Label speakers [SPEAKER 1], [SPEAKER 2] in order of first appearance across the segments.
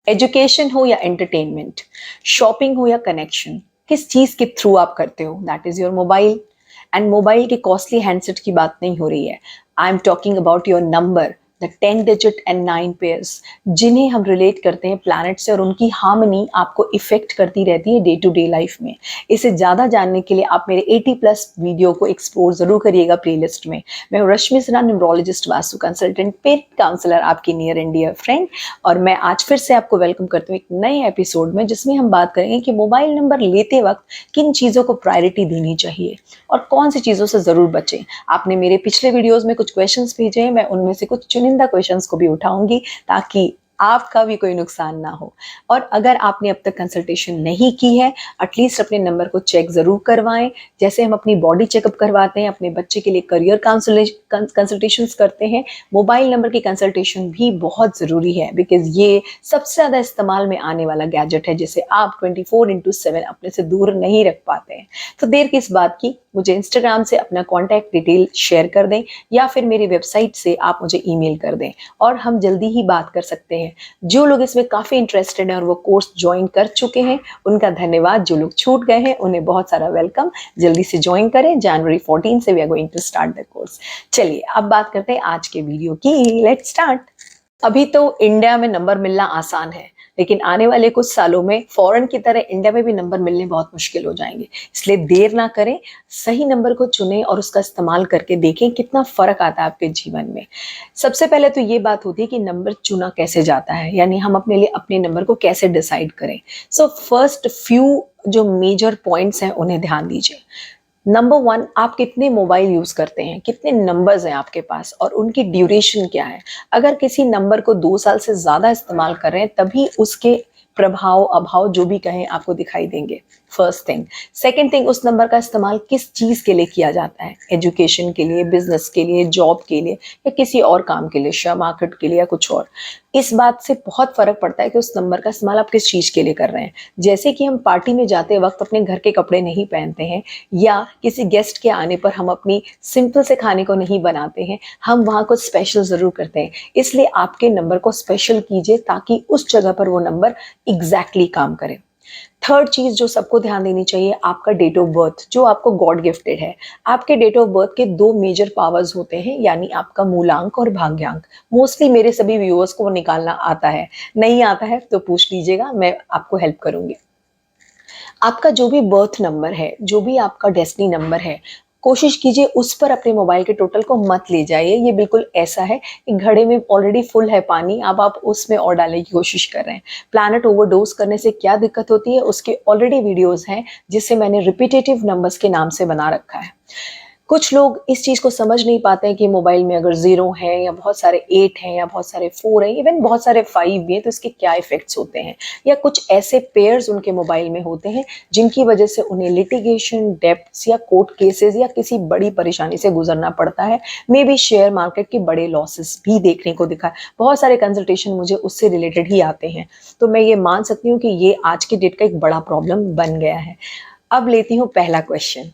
[SPEAKER 1] Education हो या entertainment, shopping हो या कनेक्शन, किस चीज के थ्रू आप करते हो? That is your mobile. And mobile के कॉस्टली हैंडसेट की बात नहीं हो रही है। I am talking about your number, the 10 digit and 9 pairs, जिन्हें हम रिलेट करते हैं प्लैनेट से, और उनकी हार्मनी आपको इफेक्ट करती रहती है डे टू डे लाइफ में। इसे ज़्यादा जानने के लिए आप मेरे 80+ वीडियो को एक्सप्लोर जरूर करिएगा प्लेलिस्ट में। मैं हूँ रश्मि सिन्हा, न्यूमरोलॉजिस्ट, वास्तु कंसल्टेंट, पेट काउंसलर, आपकी नियर एंड डियर फ्रेंड। और मैं आज फिर से आपको वेलकम करती हूँ एक नए एपिसोड में, जिसमें हम बात करेंगे कि मोबाइल नंबर लेते वक्त किन चीज़ों को प्रायोरिटी देनी चाहिए और कौन सी चीज़ों से ज़रूर बचें। आपने मेरे पिछले वीडियोज़ में कुछ क्वेश्चंस भेजे हैं, मैं उनमें से कुछ चुनिंदा क्वेश्चंस को भी उठाऊंगी ताकि आपका भी कोई नुकसान ना हो। और अगर आपने अब तक कंसल्टेशन नहीं की है, एटलीस्ट अपने नंबर को चेक जरूर करवाएं। जैसे हम अपनी बॉडी चेकअप करवाते हैं, अपने बच्चे के लिए करियर कंसल्टेशंस करते हैं, मोबाइल नंबर की कंसल्टेशन भी बहुत ज़रूरी है, बिकॉज ये सबसे ज़्यादा इस्तेमाल में आने वाला गैजेट है जिसे आप 24/7 अपने से दूर नहीं रख पाते हैं। तो देर किस बात की, मुझे इंस्टाग्राम से अपना कॉन्टैक्ट डिटेल शेयर कर दें या फिर मेरी वेबसाइट से आप मुझे ईमेल कर दें और हम जल्दी ही बात कर सकते हैं। जो लोग इसमें काफ़ी इंटरेस्टेड हैं और वो कोर्स ज्वाइन कर चुके हैं, उनका धन्यवाद। जो लोग छूट गए हैं उन्हें बहुत सारा वेलकम। जल्दी से ज्वाइन करें। जनवरी 14 से we are going to start the course. चलिए अब बात करते हैं आज के वीडियो की। Let's start. अभी तो इंडिया में नंबर मिलना आसान है, लेकिन आने वाले कुछ सालों में फॉरेन की तरह इंडिया में भी नंबर मिलने बहुत मुश्किल हो जाएंगे। इसलिए देर ना करें, सही नंबर को चुनें और उसका इस्तेमाल करके देखें कितना फर्क आता है आपके जीवन में। सबसे पहले तो ये बात होती है कि नंबर चुना कैसे जाता है, यानी हम अपने लिए अपने नंबर को कैसे डिसाइड करें। सो फर्स्ट फ्यू जो मेजर पॉइंट्स हैं उन्हें ध्यान दीजिए। नंबर 1, आप कितने मोबाइल यूज करते हैं, कितने नंबर्स हैं आपके पास और उनकी ड्यूरेशन क्या है। अगर किसी नंबर को 2 साल से ज्यादा इस्तेमाल कर रहे हैं तभी उसके प्रभाव अभाव जो भी कहें आपको दिखाई देंगे। First thing. सेकंड थिंग, उस नंबर का इस्तेमाल किस चीज के लिए किया जाता है, एजुकेशन के लिए, बिजनेस के लिए, जॉब के लिए या किसी और काम के लिए, शेयर मार्केट के लिए या कुछ और। इस बात से बहुत फर्क पड़ता है कि उस नंबर का इस्तेमाल आप किस चीज के लिए कर रहे हैं। जैसे कि हम पार्टी में जाते वक्त अपने घर के कपड़े नहीं पहनते हैं या किसी गेस्ट के आने पर हम अपनी सिंपल से खाने को नहीं बनाते हैं, हम वहाँ कुछ स्पेशल जरूर करते हैं। इसलिए आपके नंबर को स्पेशल कीजिए ताकि उस जगह पर वो नंबर एग्जैक्टली काम करे। थर्ड चीज जो सबको ध्यान देनी चाहिए, आपका डेट ऑफ बर्थ जो आपको गॉड गिफ्टेड है। आपके डेट ऑफ बर्थ के 2 मेजर पावर्स होते हैं, यानी आपका मूलांक और भाग्यांक। मोस्टली मेरे सभी व्यूअर्स को वो निकालना आता है, नहीं आता है तो पूछ लीजिएगा, मैं आपको हेल्प करूंगी। आपका जो भी बर्थ नंबर है, जो भी आपका डेस्टिनी नंबर है, कोशिश कीजिए उस पर अपने मोबाइल के टोटल को मत ले जाइए। ये बिल्कुल ऐसा है कि घड़े में ऑलरेडी फुल है पानी, अब आप उसमें और डालने की कोशिश कर रहे हैं। प्लैनेट ओवरडोज करने से क्या दिक्कत होती है उसके ऑलरेडी वीडियोस हैं, जिसे मैंने रिपीटेटिव नंबर्स के नाम से बना रखा है। कुछ लोग इस चीज को समझ नहीं पाते हैं कि मोबाइल में अगर 0 है या बहुत सारे 8 हैं या बहुत सारे 4 हैं, इवन बहुत सारे 5 भी हैं, तो इसके क्या इफेक्ट्स होते हैं। या कुछ ऐसे पेयर्स उनके मोबाइल में होते हैं जिनकी वजह से उन्हें लिटिगेशन, डेब्ट्स या कोर्ट केसेस या किसी बड़ी परेशानी से गुजरना पड़ता है। मे बी शेयर मार्केट के बड़े लॉसेस भी देखने को दिखा है। बहुत सारे कंसल्टेशन मुझे उससे रिलेटेड ही आते हैं, तो मैं ये मान सकती हूँ कि ये आज की डेट का एक बड़ा प्रॉब्लम बन गया है। अब लेती हूँ पहला क्वेश्चन।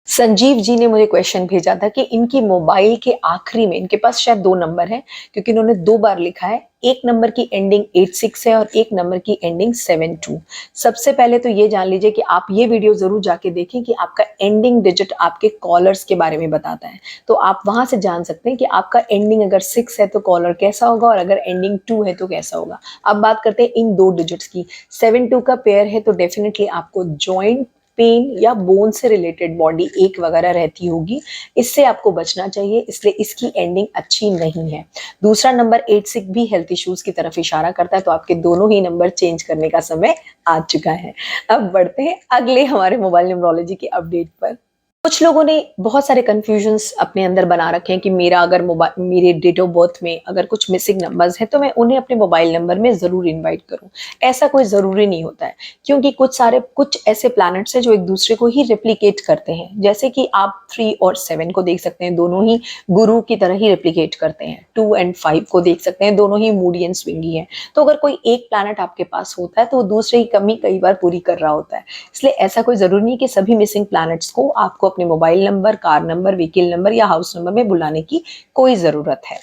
[SPEAKER 1] संजीव जी ने मुझे क्वेश्चन भेजा था कि इनकी मोबाइल के आखिरी में, इनके पास शायद 2 नंबर हैं क्योंकि इन्होंने 2 बार लिखा है। एक नंबर की एंडिंग 86 है और एक नंबर की एंडिंग 72। सबसे पहले तो ये जान लीजिए कि आप ये वीडियो जरूर जाके देखें कि आपका एंडिंग डिजिट आपके कॉलर्स के बारे में बताता है, तो आप वहां से जान सकते हैं कि आपका एंडिंग अगर 6 है तो कॉलर कैसा होगा और अगर एंडिंग 2 है तो कैसा होगा। अब बात करते हैं इन 2 डिजिट्स की। 72 का पेयर है तो डेफिनेटली आपको जॉइंट पेन या बोन से रिलेटेड बॉडी एक वगैरह रहती होगी, इससे आपको बचना चाहिए, इसलिए इसकी एंडिंग अच्छी नहीं है। दूसरा नंबर 86 भी हेल्थ इश्यूज की तरफ इशारा करता है, तो आपके दोनों ही नंबर चेंज करने का समय आ चुका है। अब बढ़ते हैं अगले हमारे मोबाइल न्यूमरोलॉजी की अपडेट पर। कुछ लोगों ने बहुत सारे कंफ्यूजन्स अपने अंदर बना रखे हैं कि मेरा अगर मेरे डेट ऑफ बर्थ में अगर कुछ मिसिंग नंबर्स हैं तो मैं उन्हें अपने मोबाइल नंबर में जरूर इनवाइट करूं। ऐसा कोई जरूरी नहीं होता है, क्योंकि कुछ ऐसे प्लैनेट्स हैं जो एक दूसरे को ही रिप्लिकेट करते हैं। जैसे कि आप 3 और 7 को देख सकते हैं, दोनों ही गुरु की तरह ही रिप्लिकेट करते हैं। 2 और 5 को देख सकते हैं, दोनों ही मूडी एंड स्विंगी हैं। तो अगर कोई एक प्लैनेट आपके पास होता है तो वो दूसरे की कमी कई बार पूरी कर रहा होता है। इसलिए ऐसा कोई जरूरी नहीं कि सभी मिसिंग प्लैनेट्स को आपको अपने mobile number, car number, vehicle number या हाउस नंबर में बुलाने की कोई जरूरत है।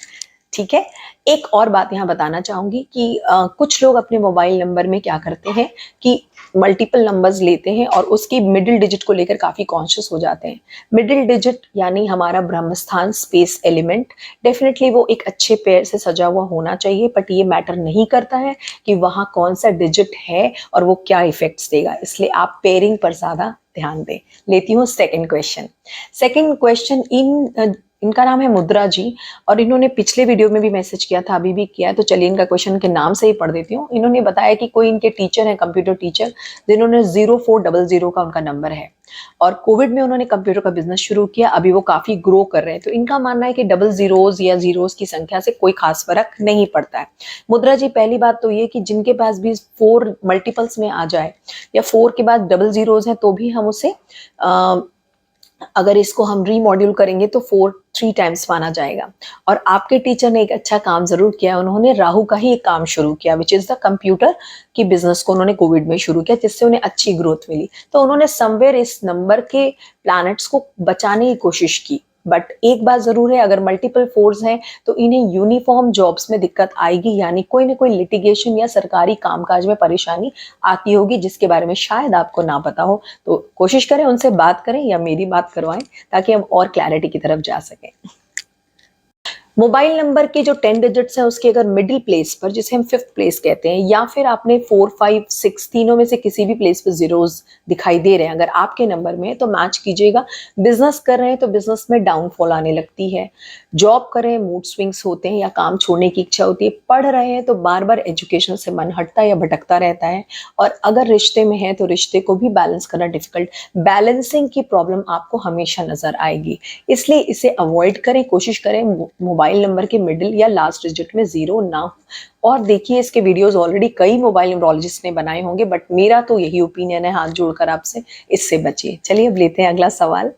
[SPEAKER 1] ठीक है। एक और बात यहाँ बताना चाहूंगी कि कुछ लोग अपने मोबाइल नंबर में क्या करते हैं कि मल्टीपल नंबर्स लेते हैं और उसकी मिडिल डिजिट को लेकर काफी कॉन्शियस हो जाते हैं। मिडिल डिजिट यानी हमारा ब्रह्मस्थान स्पेस एलिमेंट, डेफिनेटली वो एक अच्छे पेयर से सजा हुआ होना चाहिए, बट ये मैटर नहीं करता है कि वहाँ कौन सा डिजिट है और वो क्या इफेक्ट्स देगा, इसलिए आप पेयरिंग पर ज्यादा ध्यान दें। लेती हूँ सेकंड क्वेश्चन। सेकंड क्वेश्चन इनका नाम है मुद्रा जी, और इन्होंने पिछले वीडियो में भी मैसेज किया था, अभी भी किया है, तो चलिए इनका क्वेश्चन के नाम से ही पढ़ देती हूँ। इन्होंने बताया कि कोई इनके टीचर है, कंप्यूटर टीचर, जिन्होंने 0400 का उनका नंबर है और कोविड में उन्होंने कंप्यूटर का बिजनेस शुरू किया, अभी वो काफी ग्रो कर रहे हैं। तो इनका मानना है कि डबल जीरोज या जीरोस की संख्या से कोई खास फर्क नहीं पड़ता है। मुद्रा जी, पहली बात तो ये कि जिनके पास भी 4 मल्टीपल्स में आ जाए या 4 के बाद डबल जीरोज है तो भी हम उसे अगर इसको हम रीमॉड्यूल करेंगे तो 4 3 टाइम्स माना जाएगा। और आपके टीचर ने एक अच्छा काम जरूर किया, उन्होंने राहु का ही एक काम शुरू किया, विच इज द कंप्यूटर की बिजनेस को उन्होंने कोविड में शुरू किया, जिससे उन्हें अच्छी ग्रोथ मिली। तो उन्होंने समवेयर इस नंबर के प्लैनेट्स को बचाने की कोशिश की। बट एक बात जरूर है, अगर मल्टीपल फोर्स हैं तो इन्हें यूनिफॉर्म जॉब्स में दिक्कत आएगी, यानी कोई ना कोई लिटिगेशन या सरकारी कामकाज में परेशानी आती होगी, जिसके बारे में शायद आपको ना पता हो। तो कोशिश करें उनसे बात करें या मेरी बात करवाएं, ताकि हम और क्लैरिटी की तरफ जा सकें। मोबाइल नंबर के जो 10 डिजिट्स हैं उसके अगर मिडिल प्लेस पर, जिसे हम 5th प्लेस कहते हैं, या फिर आपने 4 5 6 तीनों में से किसी भी प्लेस पर जीरोज दिखाई दे रहे हैं अगर आपके नंबर में, तो मैच कीजिएगा। बिजनेस कर रहे हैं तो बिजनेस में डाउनफॉल आने लगती है, जॉब कर रहे हैं मूड स्विंग्स होते हैं या काम छोड़ने की इच्छा होती है, पढ़ रहे हैं तो बार बार एजुकेशन से मन हटता या भटकता रहता है, और अगर रिश्ते में है तो रिश्ते को भी बैलेंस करना डिफिकल्ट, बैलेंसिंग की प्रॉब्लम आपको हमेशा नजर आएगी। इसलिए इसे अवॉइड करें, कोशिश करें मोबाइल नंबर के मिडिल या लास्ट डिजिट में जीरो ना हो। और देखिए, इसके वीडियोस ऑलरेडी कई मोबाइल न्यूमरोलॉजिस्ट ने बनाए होंगे, बट मेरा तो यही ओपिनियन है हाथ जोड़कर आपसे, इससे बचिए। चलिए अब लेते हैं अगला सवाल।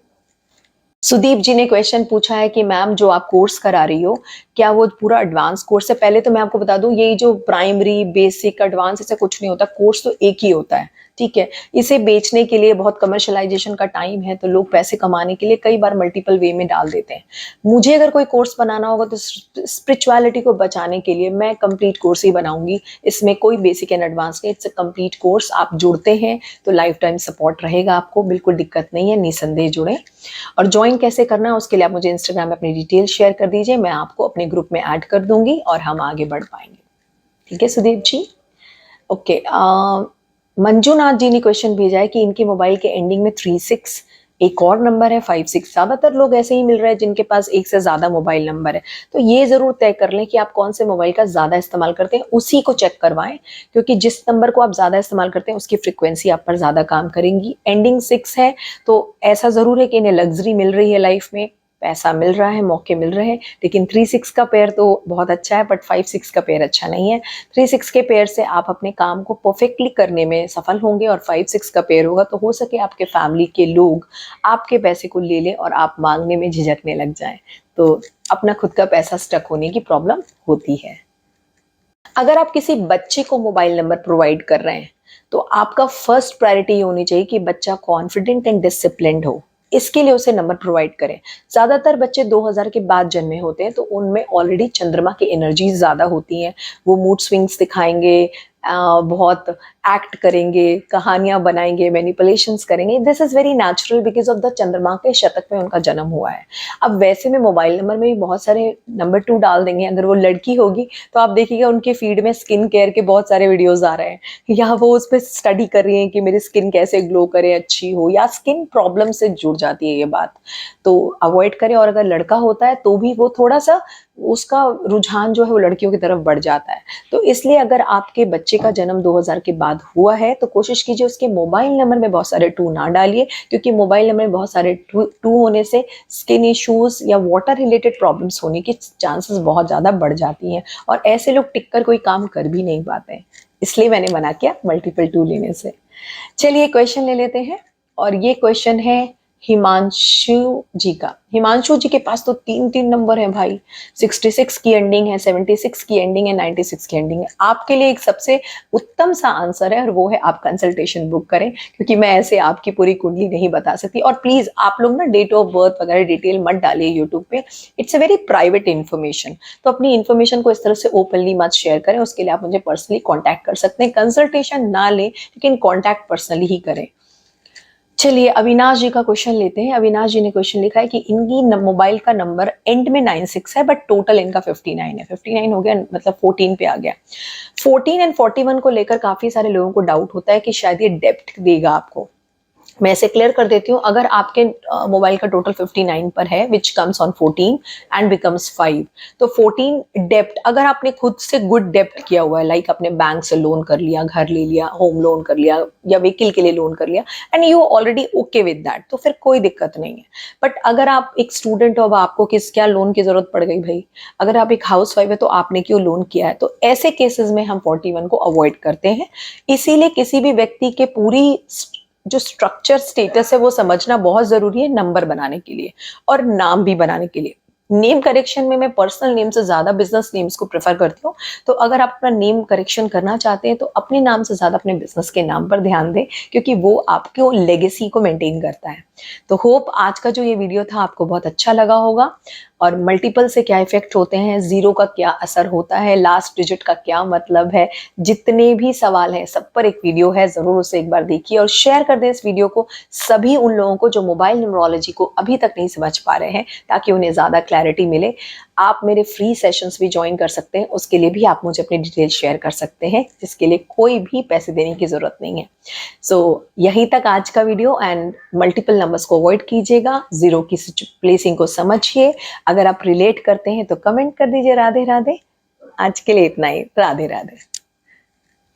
[SPEAKER 1] सुदीप जी ने क्वेश्चन पूछा है कि मैम जो आप कोर्स करा रही हो, क्या वो पूरा एडवांस कोर्स है? पहले तो मैं आपको बता दूं, ये जो प्राइमरी बेसिक एडवांस ऐसा कुछ नहीं होता, कोर्स तो एक ही होता है, ठीक है। इसे बेचने के लिए बहुत कमर्शलाइजेशन का टाइम है, तो लोग पैसे कमाने के लिए कई बार मल्टीपल वे में डाल देते हैं। मुझे अगर कोई कोर्स बनाना होगा तो स्पिरिचुअलिटी को बचाने के लिए मैं कंप्लीट कोर्स ही बनाऊंगी। इसमें कोई बेसिक एंड एडवांस नहीं, इट्स अ कंप्लीट कोर्स। आप जुड़ते हैं तो लाइफ टाइम सपोर्ट रहेगा आपको, बिल्कुल दिक्कत नहीं है, निसंदेह जुड़े। और ज्वाइन कैसे करना है उसके लिए आप मुझे इंस्टाग्राम में अपनी डिटेल शेयर कर दीजिए, मैं आपको अपने ग्रुप में ऐड कर दूंगी और हम आगे बढ़ पाएंगे। ठीक है सुदीप जी, ओके। मंजूनाथ जी ने क्वेश्चन भेजा है कि इनके मोबाइल के एंडिंग में 36, एक और नंबर है 56। ज्यादातर लोग ऐसे ही मिल रहे हैं जिनके पास एक से ज्यादा मोबाइल नंबर है, तो ये जरूर तय कर लें कि आप कौन से मोबाइल का ज्यादा इस्तेमाल करते हैं, उसी को चेक करवाएं, क्योंकि जिस नंबर को आप ज्यादा इस्तेमाल करते हैं उसकी फ्रीक्वेंसी आप पर ज्यादा काम करेंगी। एंडिंग 6 है तो ऐसा जरूर है कि इन्हें लग्जरी मिल रही है लाइफ में, पैसा मिल रहा है, मौके मिल रहे हैं, लेकिन 3-6 का पेयर तो बहुत अच्छा है, बट 5-6 का पेयर अच्छा नहीं है। 3-6 के पेयर से आप अपने काम को परफेक्टली करने में सफल होंगे, और 5-6 का पेयर होगा तो हो सके आपके फैमिली के लोग आपके पैसे को ले ले और आप मांगने में झिझकने लग जाएं, तो अपना खुद का पैसा स्टक होने की प्रॉब्लम होती है। अगर आप किसी बच्चे को मोबाइल नंबर प्रोवाइड कर रहे हैं तो आपका फर्स्ट प्रायोरिटी होनी चाहिए कि बच्चा कॉन्फिडेंट एंड डिसिप्लिन्ड हो, इसके लिए उसे नंबर प्रोवाइड करें। ज्यादातर बच्चे 2000 के बाद जन्मे होते हैं, तो उनमें ऑलरेडी चंद्रमा की एनर्जीज ज्यादा होती हैं, वो मूड स्विंग्स दिखाएंगे, बहुत एक्ट करेंगे, कहानियां बनाएंगे, मैनिपुलेशंस करेंगे। This is very natural because of the चंद्रमा के शतक में उनका जन्म हुआ है। अब वैसे में मोबाइल नंबर में भी बहुत सारे नंबर 2 डाल देंगे, अगर वो लड़की होगी तो आप देखिएगा उनके फीड में स्किन केयर के बहुत सारे वीडियोस आ रहे हैं, या वो उस पर स्टडी कर रही हैं कि मेरी स्किन कैसे ग्लो करे, अच्छी हो, या स्किन प्रॉब्लम से जुड़ जाती है ये बात, तो अवॉइड करें। और अगर लड़का होता है तो भी वो थोड़ा सा उसका रुझान जो है वो लड़कियों की तरफ बढ़ जाता है। तो इसलिए अगर आपके बच्चे का जन्म 2000 के बाद हुआ है तो कोशिश कीजिए उसके मोबाइल नंबर में बहुत सारे 2 ना डालिए, क्योंकि मोबाइल नंबर में बहुत सारे 2 होने से स्किन इश्यूज या वाटर रिलेटेड प्रॉब्लम्स होने की चांसेस बहुत ज़्यादा बढ़ जाती हैं, और ऐसे लोग टिक कर कोई काम कर भी नहीं पाते हैं। इसलिए मैंने मना किया मल्टीपल 2 लेने से। चलिए क्वेश्चन ले लेते हैं, और ये क्वेश्चन है हिमांशु जी का। हिमांशु जी के पास तो 3 नंबर है भाई, 66 की एंडिंग है, 76 की एंडिंग है, 96 की एंडिंग है। आपके लिए एक सबसे उत्तम सा आंसर है और वो है आप कंसल्टेशन बुक करें, क्योंकि मैं ऐसे आपकी पूरी कुंडली नहीं बता सकती। और प्लीज आप लोग ना डेट ऑफ बर्थ वगैरह डिटेल मत डालिए यूट्यूब पे, it's a very private information. तो अपनी इन्फॉर्मेशन को इस तरह से ओपनली मत शेयर करें। उसके लिए आप मुझे पर्सनली कॉन्टैक्ट कर सकते हैं, कंसल्टेशन ना लें लेकिन कॉन्टैक्ट पर्सनली ही करें। चलिए अविनाश जी का क्वेश्चन लेते हैं। अविनाश जी ने क्वेश्चन लिखा है कि इनकी मोबाइल का नंबर एंड में 96 है बट टोटल इनका 59 है। 59 हो गया मतलब 14 पे आ गया। 14 एंड 41 को लेकर काफी सारे लोगों को डाउट होता है कि शायद ये डेप्थ देगा आपको। मैं इसे क्लियर कर देती हूँ। अगर आपके मोबाइल का टोटल 59 पर है which comes on 14 and becomes 5, तो 14 डेप्ट अगर आपने खुद से गुड डेप्ट किया हुआ है, लाइक आपने बैंक से लोन कर लिया, घर ले लिया, होम लोन कर लिया या व्हीकल के लिए लोन कर लिया and you already okay with that, तो फिर कोई दिक्कत नहीं है। बट अगर आप एक स्टूडेंट हो, अब आपको क्या लोन की जरूरत पड़ गई भाई, अगर आप एक हाउस वाइफ है तो आपने क्यों लोन किया है, तो ऐसे केसेस में हम 41 को अवॉइड करते हैं। इसीलिए किसी भी व्यक्ति के पूरी जो स्ट्रक्चर स्टेटस है वो समझना बहुत जरूरी है नंबर बनाने के लिए और नाम भी बनाने के लिए। नेम करेक्शन में मैं पर्सनल नेम से ज्यादा बिजनेस नेम्स को प्रेफर करती हूँ। तो अगर आप अपना नेम करेक्शन करना चाहते हैं तो अपने नाम से ज्यादा अपने बिजनेस के नाम पर ध्यान दें, क्योंकि वो आपको लेगेसी को मेंटेन करता है। तो होप आज का जो ये वीडियो था आपको बहुत अच्छा लगा होगा। और मल्टीपल से क्या इफेक्ट होते हैं, जीरो का क्या असर होता है, लास्ट डिजिट का क्या मतलब है, जितने भी सवाल हैं सब पर एक वीडियो है, जरूर उसे एक बार देखिए और शेयर कर दें इस वीडियो को सभी उन लोगों को जो मोबाइल न्यूमरोलॉजी को अभी तक नहीं समझ पा रहे हैं, ताकि उन्हें ज्यादा क्लैरिटी मिले। आप मेरे फ्री सेशंस भी ज्वाइन कर सकते हैं, उसके लिए भी आप मुझे अपनी डिटेल शेयर कर सकते हैं, जिसके लिए कोई भी पैसे देने की जरूरत नहीं है। सो यहीं तक आज का वीडियो। एंड मल्टीपल नंबर्स को अवॉइड कीजिएगा, जीरो की प्लेसिंग को समझिए। अगर आप रिलेट करते हैं तो कमेंट कर दीजिए राधे राधे। आज के लिए इतना ही, राधे राधे।